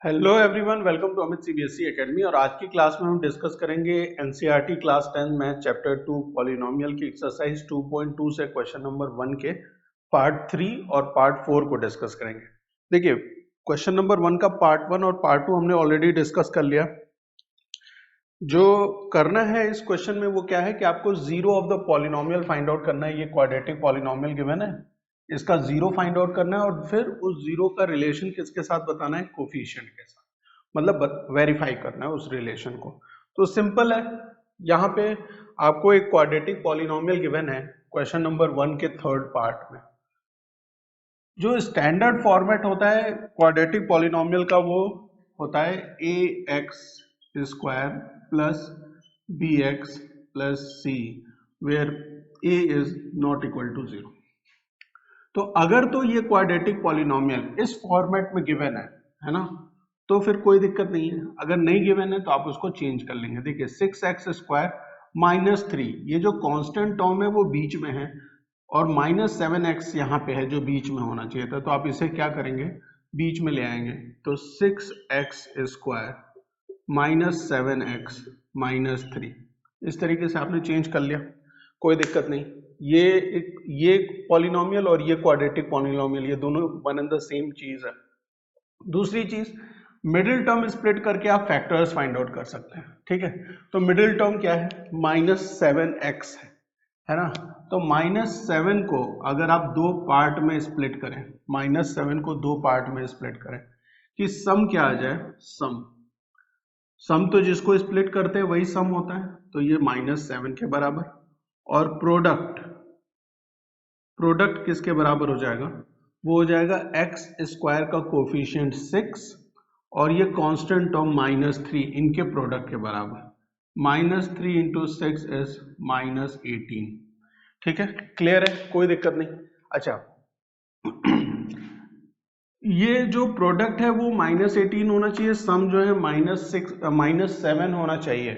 Hello everyone, welcome to Amit CBSE Academy. और आज की क्लास में हम डिस्कस करेंगे NCERT class 10 math chapter 2 polynomial की एक्सरसाइज 2.2 से क्वेश्चन नंबर 1 के पार्ट 3 और पार्ट 4 को डिस्कस करेंगे। देखिए, क्वेश्चन नंबर 1 का पार्ट 1 और पार्ट 2 हमने ऑलरेडी डिस्कस कर लिया। जो करना है इस क्वेश्चन में वो क्या है कि आपको zero of the polynomial find out करना है। ये क्वाड्रेटिक पॉलिनोमियल गिवन है, इसका जीरो फाइंड आउट करना है और फिर उस जीरो का रिलेशन किसके साथ बताना है, कोफिशिएंट के साथ, मतलब वेरीफाई करना है उस रिलेशन को। तो सिंपल है, यहाँ पे आपको एक क्वाड्रेटिक पॉलिनोमियल गिवन है क्वेश्चन नंबर 1 के थर्ड पार्ट में। जो स्टैंडर्ड फॉर्मेट होता है क्वाड्रेटिक पॉलिनोमियल का वो होता है a x square plus b x plus c where a is not equal to 0। तो अगर तो ये क्वाड्रेटिक पॉलिनोमियल इस फॉर्मेट में गिवन है ना, तो फिर कोई दिक्कत नहीं है। अगर नहीं गिवन है तो आप उसको चेंज कर लेंगे। देखिए 6x स्क्वायर माइनस 3, ये जो कांस्टेंट टर्म है वो बीच में है और माइनस 7x यहाँ पे है जो बीच में होना चाहिए था, तो आप इसे क्या करेंगे, बीच में ले आएंगे। तो 6x square minus 7x minus 3, इस तरीके से आपने चेंज कर लिया, कोई दिक्कत नहीं। ये पॉलिनोमियल और ये क्वाड्रेटिक पॉलिनोमियल, ये दोनों वन एंड द सेम चीज है। दूसरी चीज, मिडिल टर्म स्प्लिट करके आप फैक्टर्स फाइंड आउट कर सकते हैं। ठीक है, तो मिडिल टर्म क्या है, माइनस 7x है ना। तो माइनस 7 को अगर आप दो पार्ट में स्प्लिट करें, माइनस 7 को दो पार्ट में स्प्लिट करें कि सम क्या आ जाए, सम तो जिसको स्प्लिट करते हैं वही सम होता है, तो ये माइनस 7 के बराबर। और प्रोडक्ट किसके बराबर हो जाएगा, वो हो जाएगा एक्स स्क्वायर का कोफिशिएंट 6 और ये कांस्टेंट टर्म माइनस 3, इनके प्रोडक्ट के बराबर। Minus 3 into 6 is minus 18। ठीक है, क्लियर है, कोई दिक्कत नहीं। अच्छा ये जो प्रोडक्ट है वो माइनस 18 होना चाहिए, सम जो है माइनस 7 होना चाहिए।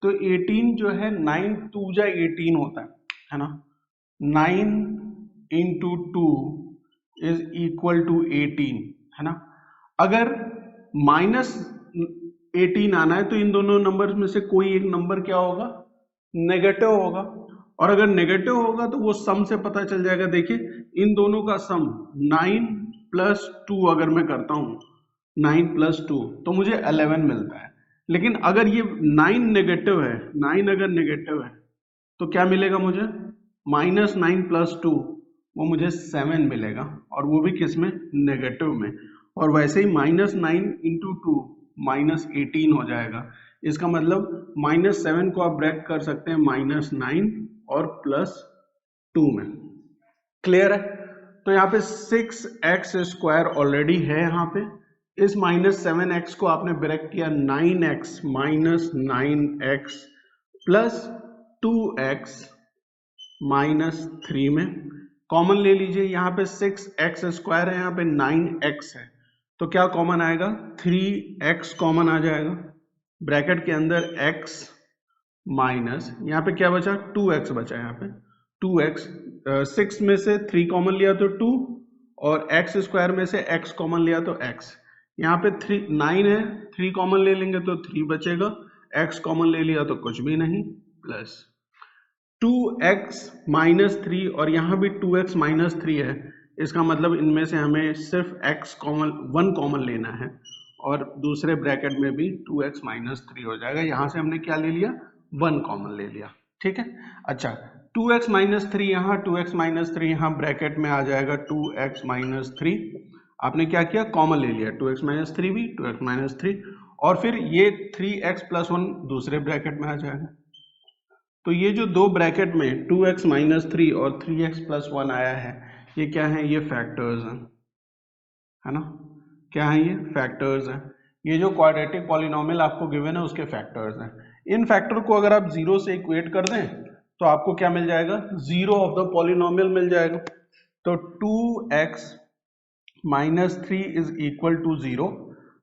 तो 18 जो है 9 2 जा 18 होता है ना। 9 इंटू 2 इज इक्वल टू 18 है ना। अगर माइनस 18 आना है तो इन दोनों नंबर में से कोई एक नंबर क्या होगा, नेगेटिव होगा। और अगर नेगेटिव होगा तो वो सम से पता चल जाएगा। देखिए इन दोनों का सम 9 प्लस 2 अगर मैं करता हूं, 9 प्लस 2 तो मुझे 11 मिलता है। लेकिन अगर ये 9 नेगेटिव है, 9 अगर नेगेटिव है तो क्या मिलेगा मुझे, माइनस 9 प्लस 2 वो मुझे 7 मिलेगा, और वो भी किस में, नेगेटिव में। और वैसे ही माइनस 9 इंटू 2 माइनस 18 हो जाएगा। इसका मतलब माइनस 7 को आप ब्रेक कर सकते हैं माइनस 9 और प्लस 2 में। क्लियर है। तो यहाँ पे 6x स्क्वायर ऑलरेडी है, यहाँ पे इस माइनस 7x को आपने ब्रेक किया 9x minus 9x plus 2x minus 3 में। कॉमन ले लीजिए, यहाँ पे 6x स्क्वायर है, यहाँ पे 9x है, तो क्या कॉमन आएगा, 3x कॉमन आ जाएगा। ब्रैकेट के अंदर x माइनस, यहाँ पे क्या बचा, 2x बचा। यहाँ पे 2x, 6 में से 3 कॉमन लिया तो 2, और x स्क्वायर में से x कॉमन लिया तो x। यहाँ पे 9 है, 3 कॉमन ले लेंगे तो 3 बचेगा, x कॉमन ले लिया तो कुछ भी नहीं, प्लस 2x माइनस 3, और यहाँ भी 2x माइनस 3 है। इसका मतलब इनमें से हमें सिर्फ x कॉमन 1 कॉमन लेना है, और दूसरे ब्रैकेट में भी 2x माइनस 3 हो जाएगा। यहाँ से हमने क्या ले लिया, 1 कॉमन ले लिया। ठीक है, अच्छा 2x माइनस 3 यहाँ, 2x माइनस 3 यहाँ, ब्रैकेट में आ जाएगा 2x माइनस 3। आपने क्या किया, कॉमन ले लिया, 2x माइनस 3 भी, 2x माइनस 3, और फिर ये 3x प्लस 1 दूसरे ब्रैकेट में आ जाएगा। तो ये जो दो ब्रैकेट में 2x माइनस 3 और 3x प्लस 1 आया है, ये क्या है, ये फैक्टर्स हैं, है ना। क्या है, ये फैक्टर्स हैं। ये जो क्वाड्रेटिक पॉलिनोमियल आपको गिवन है उसके फैक्टर्स हैं। इन फैक्टर को अगर आप जीरो से इक्वेट कर दें तो आपको क्या मिल जाएगा, जीरो ऑफ द पॉलिनोमियल मिल जाएगा। तो 2x minus 3 is equal to 0,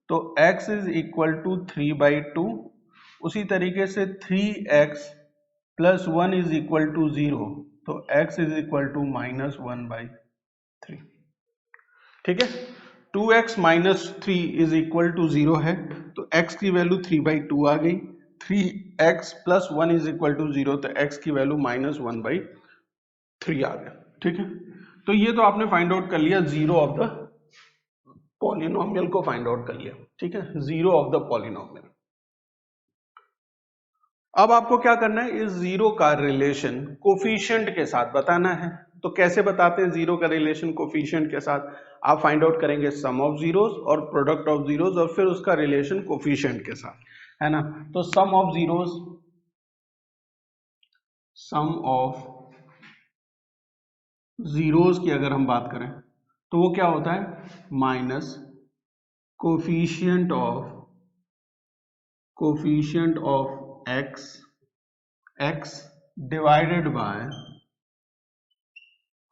तो x इज इक्वल टू 3/2। उसी तरीके से 3x plus 1 is equal to 0, तो x is equal to minus 1/3। ठीक है, 2x minus 3 is equal to 0 है, तो x की वैल्यू 3/2 आ गई। 3x plus 1 is equal to 0, तो x की वैल्यू -1/3 आ गया। ठीक है, तो ये तो आपने फाइंड आउट कर लिया, जीरो ऑफ द पॉलिनोमियल को फाइंड आउट कर लिया। ठीक है, जीरो ऑफ द पॉलिनोमियल। अब आपको क्या करना है, इस जीरो का रिलेशन कोफिशिएंट के साथ बताना है। तो कैसे बताते हैं जीरो का रिलेशन कोफिशिएंट के साथ? आप फाइंड आउट करेंगे सम ऑफ जीरोस और प्रोडक्ट ऑफ जीरोस और फिर उसका रिलेशन कोफिशिएंट के साथ, है ना। तो sum of zeros, sum of zeros की अगर हम बात करें तो वो क्या होता है, minus coefficient of x divided by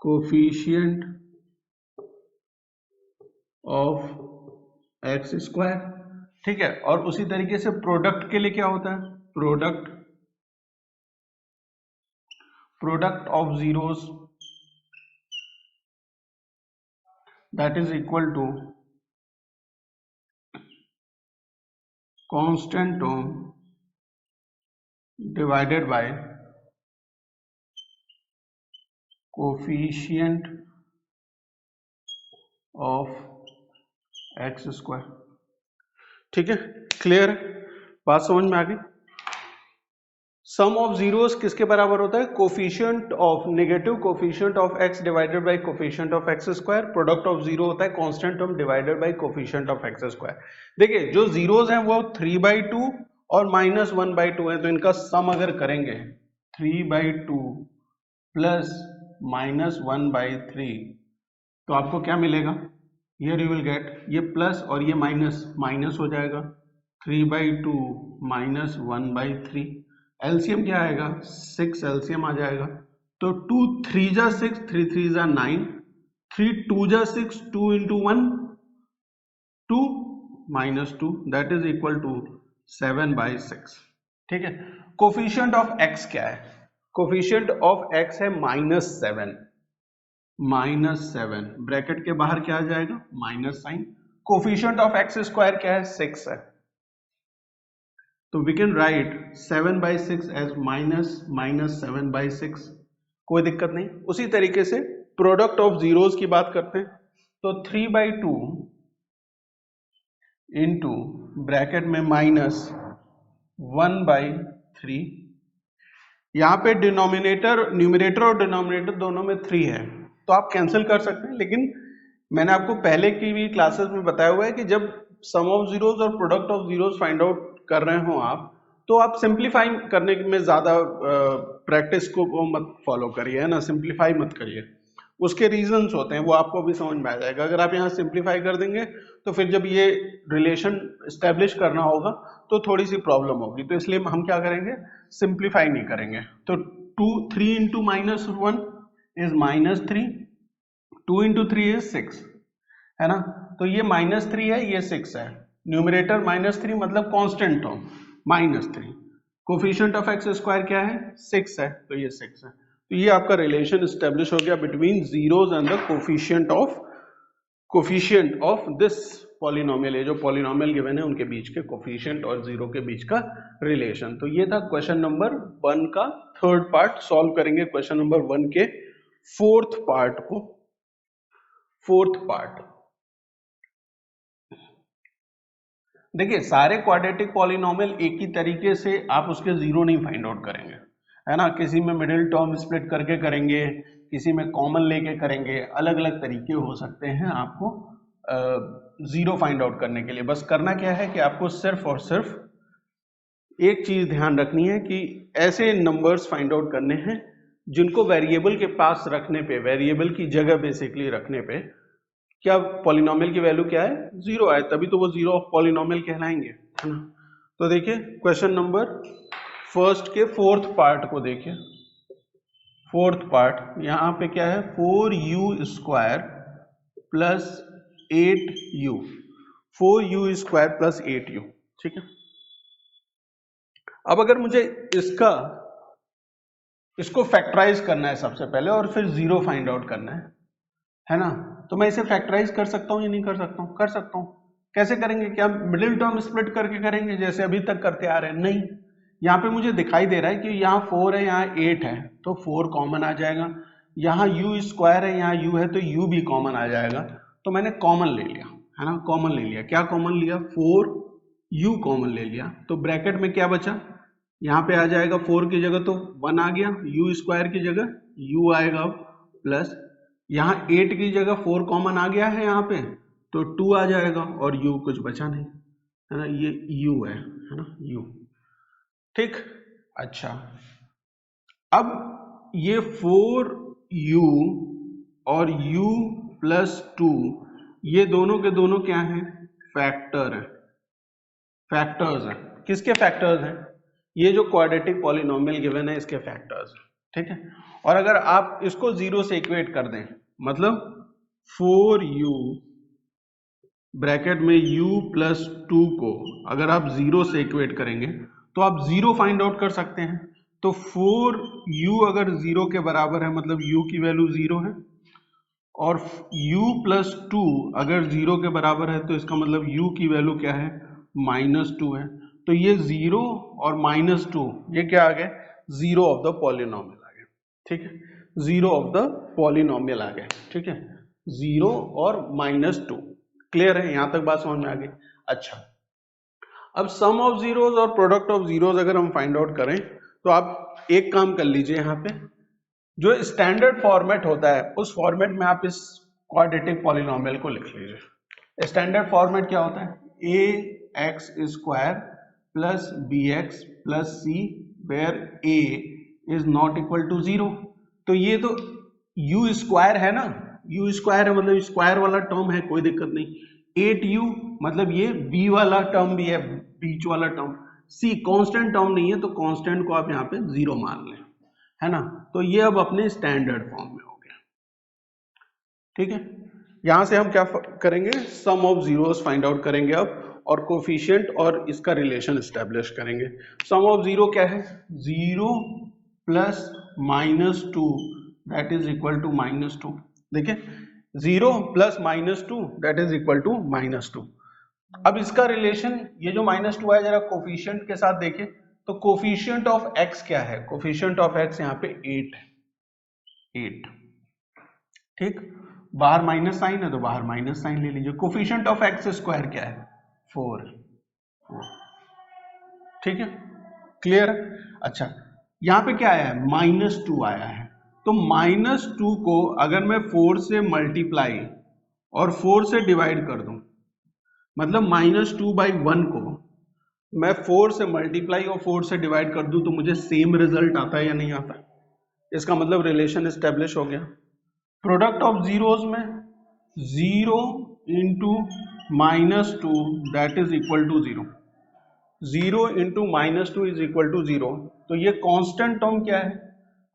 coefficient of X square. ठीक है, और उसी तरीके से प्रोडक्ट के लिए क्या होता है, product of zeros that is equal to constant term divided by coefficient of X square. ठीक है, क्लियर है, बात समझ में आ गई। सम ऑफ जीरोस किसके बराबर होता है, coefficient of negative coefficient of x divided by coefficient of X square. Product of zero होता है constant term divided by coefficient of X square. देखिए जो जीरोस हैं वो 3/2 और -1/2 है, तो इनका सम अगर करेंगे 3/2 प्लस -1/3 तो आपको क्या मिलेगा, हियर यू विल गेट ये प्लस और ये माइनस हो जाएगा, 3/2 -1/3। एलसीएम क्या आएगा, 6 एलसीएम आ जाएगा। तो 2 3 जा 6, 3 3 जा 9, 3 2 जा 6, 2 into 1 2 -2 that is equal to 7/6। ठीक है, कोफिशिएंट ऑफ एक्स क्या है, कोफिशिएंट ऑफ एक्स है -7 ब्रैकेट के बाहर क्या आ जाएगा, minus sign. Coefficient of X square क्या है, 6 है, तो वी कैन राइट 7/6 एज -7/6, कोई दिक्कत नहीं। उसी तरीके से प्रोडक्ट ऑफ जीरोस की बात करते हैं, तो 3/2 इंटू ब्रैकेट में -1/3। यहाँ पे न्यूमरेटर और डिनोमिनेटर दोनों में 3 है, तो आप कैंसिल कर सकते हैं, लेकिन मैंने आपको पहले की भी क्लासेस में बताया हुआ है कि जब सम ऑफ जीरोस और product of zeros find out कर रहे हो आप, तो आप सिंप्लीफाई करने में ज्यादा प्रैक्टिस को वो मत फॉलो करिए, है ना, सिंप्लीफाई मत करिए। उसके रीजंस होते हैं, वो आपको भी समझ में आ जाएगा। अगर आप यहाँ सिंप्लीफाई कर देंगे तो फिर जब ये रिलेशन स्टैब्लिश करना होगा तो थोड़ी सी प्रॉब्लम होगी, तो इसलिए हम क्या करेंगे, सिंप्लीफाई नहीं करेंगे। तो 3 into -1 इज -3, 2 into 3 इज 6, है ना। तो ये -3 है, ये 6 है, न्यूमरेटर -3 मतलब constant term -3, coefficient of X square क्या है, 6 है, तो ये 6 है। तो ये आपका रिलेशन एस्टेब्लिश हो गया between zeros and the coefficient of this polynomial. ये जो पॉलिनोमियल गिवन है उनके बीच के कोफिशिएंट और जीरो के बीच का रिलेशन। तो ये था क्वेश्चन नंबर 1 का थर्ड पार्ट। सॉल्व करेंगे क्वेश्चन नंबर 1 के फोर्थ पार्ट। देखिए सारे क्वाड्रेटिक पॉलिनोमियल एक ही तरीके से आप उसके जीरो नहीं फाइंड आउट करेंगे, है ना। किसी में मिडिल टर्म स्प्लिट करके करेंगे, किसी में कॉमन लेके करेंगे, अलग अलग तरीके हो सकते हैं आपको जीरो फाइंड आउट करने के लिए। बस करना क्या है कि आपको सिर्फ और सिर्फ एक चीज ध्यान रखनी है कि ऐसे नंबर्स फाइंड आउट करने हैं जिनको वेरिएबल के पास रखने पे, वेरिएबल की जगह बेसिकली रखने पे क्या पॉलिनोमियल की वैल्यू क्या है, जीरो आए, तभी तो वो जीरो ऑफ पॉलिनोमियल कहलाएंगे, है ना। तो देखिए क्वेश्चन नंबर फर्स्ट के फोर्थ पार्ट को देखिए। फोर्थ पार्ट यहाँ पे क्या है, 4u² plus 8u, 4u² plus 8u। ठीक है, अब अगर मुझे इसको फैक्टराइज करना है सबसे पहले और फिर जीरो फाइंड आउट करना है ना। तो मैं इसे फैक्टराइज कर सकता हूँ या नहीं कर सकता हूँ? कर सकता हूँ। कैसे करेंगे? क्या मिडिल टर्म स्प्लिट करके करेंगे जैसे अभी तक करते आ रहे हैं? नहीं, यहाँ पे मुझे दिखाई दे रहा है कि यहाँ 4 है, यहाँ 8 है, तो 4 कॉमन आ जाएगा। यहाँ u स्क्वायर है, यहाँ u है, तो u भी कॉमन आ जाएगा। तो मैंने कॉमन ले लिया, है ना, कॉमन ले लिया। क्या कॉमन लिया? 4u कॉमन ले लिया। तो ब्रैकेट में क्या बचा? यहाँ पे आ जाएगा 4 की जगह तो 1 आ गया, u स्क्वायर की जगह u आएगा, प्लस यहाँ 8 की जगह 4 कॉमन आ गया है यहाँ पे, तो 2 आ जाएगा, और u कुछ बचा नहीं, है ना, ये u है ना, u। ठीक, अच्छा, अब ये 4u और u प्लस 2 ये दोनों के दोनों क्या हैं? फैक्टर है, फैक्टर्स हैं। किसके फैक्टर्स हैं? ये जो क्वाड्रेटिक पॉलिनोमियल गिवन है इसके फैक्टर्स हैं, ठीक है। और अगर आप इसको 0 से इक्वेट कर दें, मतलब 4u ब्रैकेट में u प्लस 2 को अगर आप 0 से इक्वेट करेंगे तो आप 0 फाइंड आउट कर सकते हैं। तो 4u अगर 0 के बराबर है मतलब u की वैल्यू 0 है, और u प्लस 2 अगर 0 के बराबर है तो इसका मतलब u की वैल्यू क्या है? -2 है। तो ये 0 और -2 ये क्या आ गए? 0 ऑफ द पॉलिनोमियल आ गए, ठीक है, 0 ऑफ द पॉलिनोमियल आ गए, ठीक है, 0 और -2। क्लियर है? यहां तक बात समझ में आ गई। अच्छा, अब सम ऑफ जीरोस और प्रोडक्ट ऑफ जीरोस अगर हम फाइंड आउट करें तो आप एक काम कर लीजिए, यहाँ पे जो स्टैंडर्ड फॉर्मेट होता है उस फॉर्मेट में आप इस क्वाड्रेटिक पॉलिनोमियल को लिख लीजिए। स्टैंडर्ड फॉर्मेट क्या होता है? ax square plus bx plus c where a is not equal to 0। तो ये तो u स्क्वायर है ना, u स्क्वायर है मतलब स्क्वायर वाला टर्म है, कोई दिक्कत नहीं। 8u मतलब ये b वाला टर्म भी है, बीच वाला टर्म। c कांस्टेंट टर्म नहीं है तो कांस्टेंट को आप यहाँ पे 0 मान लें, है ना। तो ये अब अपने स्टैंडर्ड फॉर्म में हो गया, ठीक है। यहां से हम क्या करेंगे? सम ऑफ जीरोस फाइंड आउट करेंगे अब, और कोफिशिएंट और इसका रिलेशन एस्टेब्लिश करेंगे। सम ऑफ जीरो क्या है? 0 plus -2 that is equal to -2। देखिए 0 plus -2 that is equal to -2। अब इसका रिलेशन ये जो -2 है जरा कोफिशिएंट के साथ देखें, तो कोफिशिएंट ऑफ x क्या है? कोफिशिएंट ऑफ x यहाँ पे 8 है, 8, ठीक। बाहर माइनस साइन है तो बाहर माइनस साइन ले लीजिए। कोफिशिएंट ऑफ x स्क्वायर क्या है? 4, ठीक है, क्लियर। अच्छा, यहाँ पे क्या आया है? -2 आया है। तो -2 को अगर मैं 4 से मल्टीप्लाई और 4 से डिवाइड कर दूं, मतलब -2/1 को मैं 4 से मल्टीप्लाई और 4 से डिवाइड कर दूं तो मुझे सेम रिजल्ट आता है या नहीं आता? इसका मतलब रिलेशन एस्टेब्लिश हो गया। प्रोडक्ट ऑफ जीरोस में 0 into -2 that is equal to 0, 0 into -2 is equal to 0। तो ये कांस्टेंट टर्म क्या है?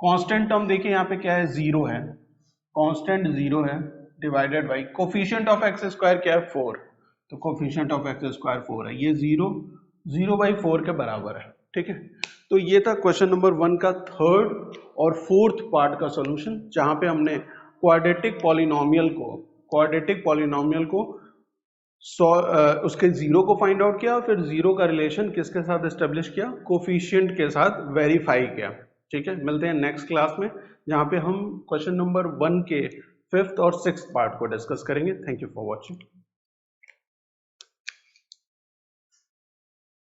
कांस्टेंट टर्म देखिए यहाँ पे क्या है? 0 है, कांस्टेंट 0 है, divided by coefficient of x square क्या है? 4, तो कोफिशिएंट ऑफ x स्क्वायर 4 है, ये 0/4 के बराबर है, ठीक है। तो ये था क्वेश्चन नंबर 1 का थर्ड और फोर्थ पार्ट का सॉल्यूशन, जहां पे हमने क्वाड्रेटिक पॉलिनोमियल को उसके जीरो को फाइंड आउट किया, फिर जीरो का रिलेशन किसके साथ एस्टेब्लिश किया? कोफिशिएंट के साथ वेरीफाई किया, ठीक है। मिलते हैं नेक्स्ट क्लास में जहां पे हम क्वेश्चन नंबर 1 के 5th और 6th पार्ट को डिस्कस करेंगे। Thank you for watching.